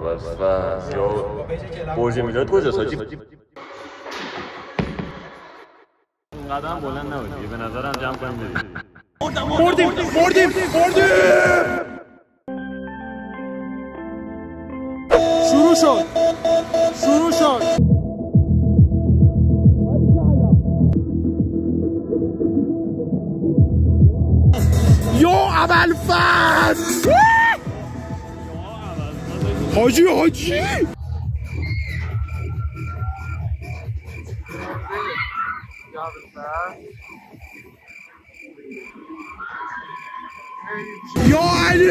بس یا برج میلاد کجاست حاجی؟ اینقدر هم بلند نبودی به نظرم جمع کنیم بریم. بردیم شروع شد یا ابوالفضل حاجی یا علی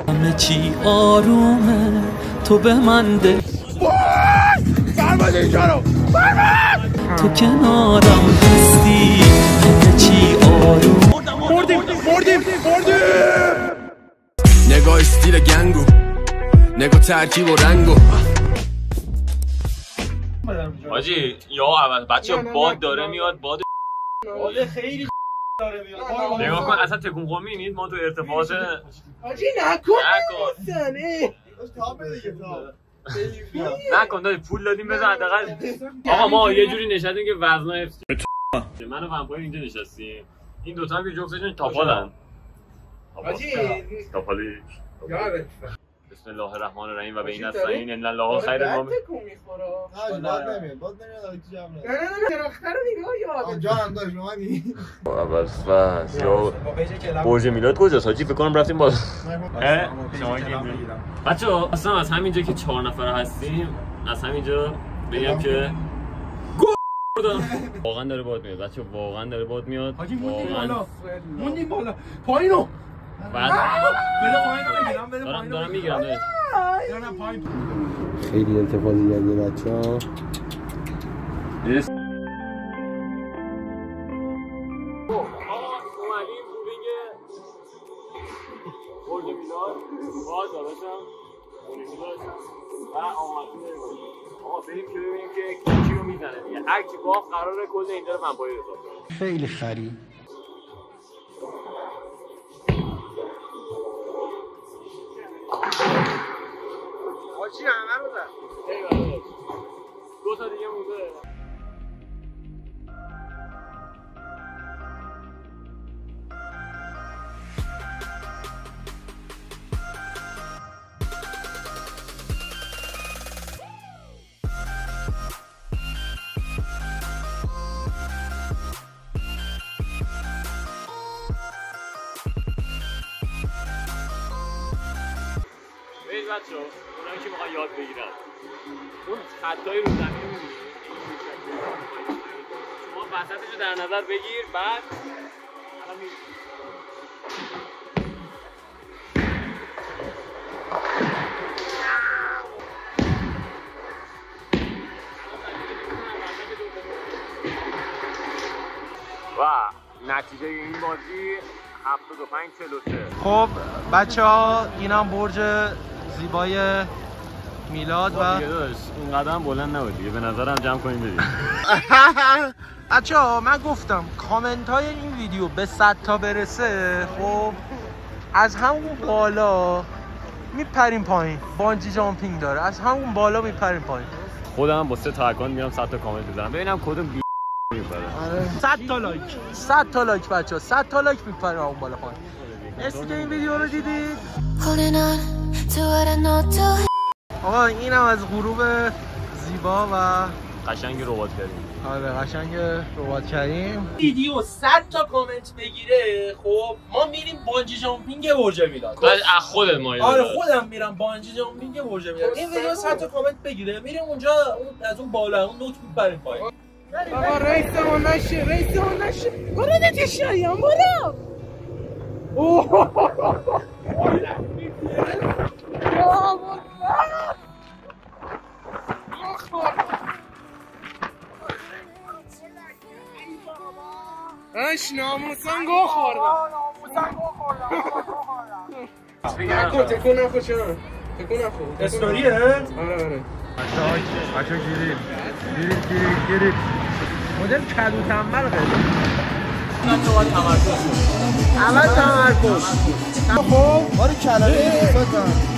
همه چی آرومه تو به من ده فرماد اینجا رو تو کنارم هستی همه چی آروم بردیم نگاه استیل گنگو نگاه ترکیب و رنگو حاجی یا اول بچه باد داره میاد باد خیلی داره میاد نگاه کن اصلا تکون قومی نیست ما تو ارتفاعات حاجی نکن داری پول دادیم بزن حداقل آقا ما یه جوری نشستیم که وزنا حفظ من و ومپایر اینجا نشستیم این دوتا هم که جفتشون تاپالن حاجی تاپالی یادت بسم الله الرحمن الرحیم و بین النستعین ان الله خیر المؤمنین بس یا برج میلاد کجاست حاجی؟ فکر کنم رفتیم باز. شما بچه‌ها اصلا از همینجا که 4 نفر هستیم از همینجا بگم که واقعا داره باد میاد بچه‌ها واقعا داره باد میاد حاجی موندیم بالا پایینو بعد بده پایینو دارم میگیرم خیلی التفات زیادی بچه‌ها. بریم که ببینیم که کی رو میزنه دیگه هر کی با قراره کل اینجا رو ومپایر حساب کنه. خیلی خری حاجی همه رو زد دو تا دیگه مونده بچه‌ها اونایی که میخوان یاد بگیرن اون خطای رو زمین شما وسطش رو در نظر بگیر بعد همین و نتیجه این بازی 75-43. خب بچه ها اینم برج زیبای میلاد و اینقدر هم بلند نبودی به نظرم جمع کنیم بریم. بچه ها من گفتم کامنت های این ویدیو به 100 تا برسه خب از همون بالا میپریم پایین. بانجی جامپینگ داره از همون بالا میپریم پایین. خودم با 3 تا اکانت میام 100 تا کامنت بزنم ببینم کدوم میپره. 100 تا لایک 100 تا لایک بچه ها 100 تا لایک میپریم اون بالا پایین. مرسی که این ویدیو رو دیدید. آقا اینم از غروب زیبا و قشنگ ربات کردیم. آره قشنگ ربات کردیم. ویدیو 100 تا کامنت بگیره خب ما میریم بانجی جامپینگ برج میلاد. از خودت مایل. آره خودم میرم بانجی جامپینگ برج میلاد. این ویدیو 100 تا کامنت بگیره میریم اونجا از اون بالا اون نوت میبریم پایین. آقا رئیسمون نشه برو نتیشایم برو. اش ناموسان گو خوردم. تکون نخور چرا؟ تکون نخور. استوریه؟ آره. بچه گیرید. مدل کدو تنبل قیده. بچه ها تمرکز اول تمرکز. خب آره کلمه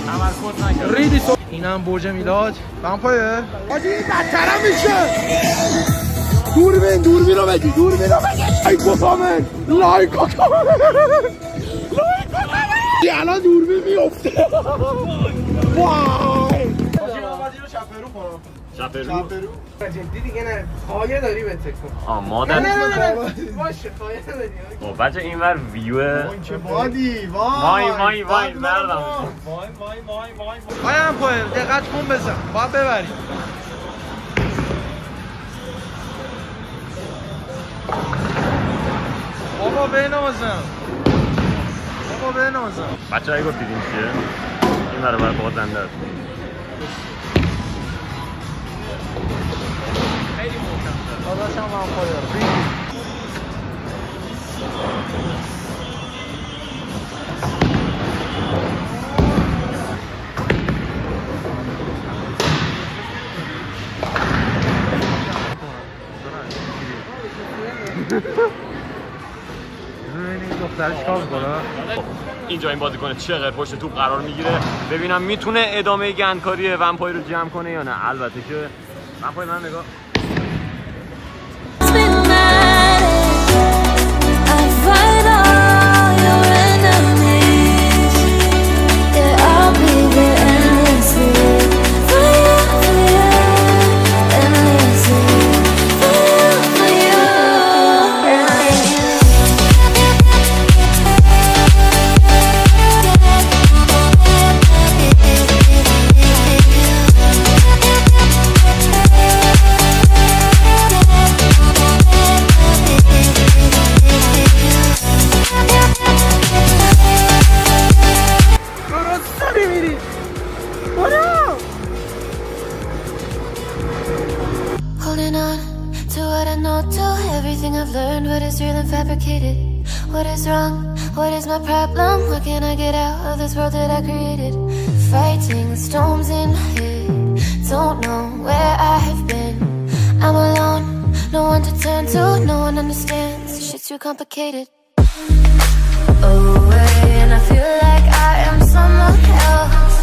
تمرکز نکرد. ریدی تو. اینم برج میلاد. بمپایه. آجی این بدترم میشه. دوربین رو بگی لایک و کامنت لایک و کامنت الان دوربین میفته. وای شپرو جدی دیگه نه. خایه داری به تکون. مادر باشه خایه داری. خب بچه اینور ویوه چه بادی وای مردم آیا پایه دقت کن بزن. باید ببری. بابا بنازم. بچه هایی گفتید این چیه؟ این برای بازنده است. خیلی محکم. داداشم بمپایه. اینجا این بازیکن چقدر پشت توپ قرار میگیره. ببینم میتونه ادامه گندکاری ومپایر رو جمع کنه یا نه. البته که ومپایر من نگاه fabricated. What is wrong? What is my problem? How can I get out of this world that I created? Fighting storms in my head. Don't know where I have been. I'm alone, no one to turn to. No one understands, this shit's too complicated. Away, and I feel like I am someone else.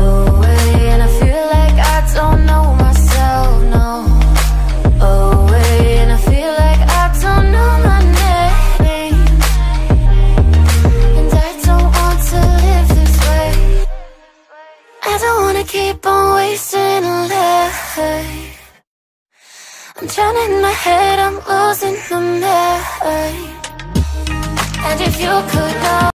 Away, and I feel like I don't know myself, no. Away, and I feel like I don't know my name. And I don't want to live this way. I don't wanna keep on wasting a life. I'm drowning in my head, I'm losing the mind. And if you could know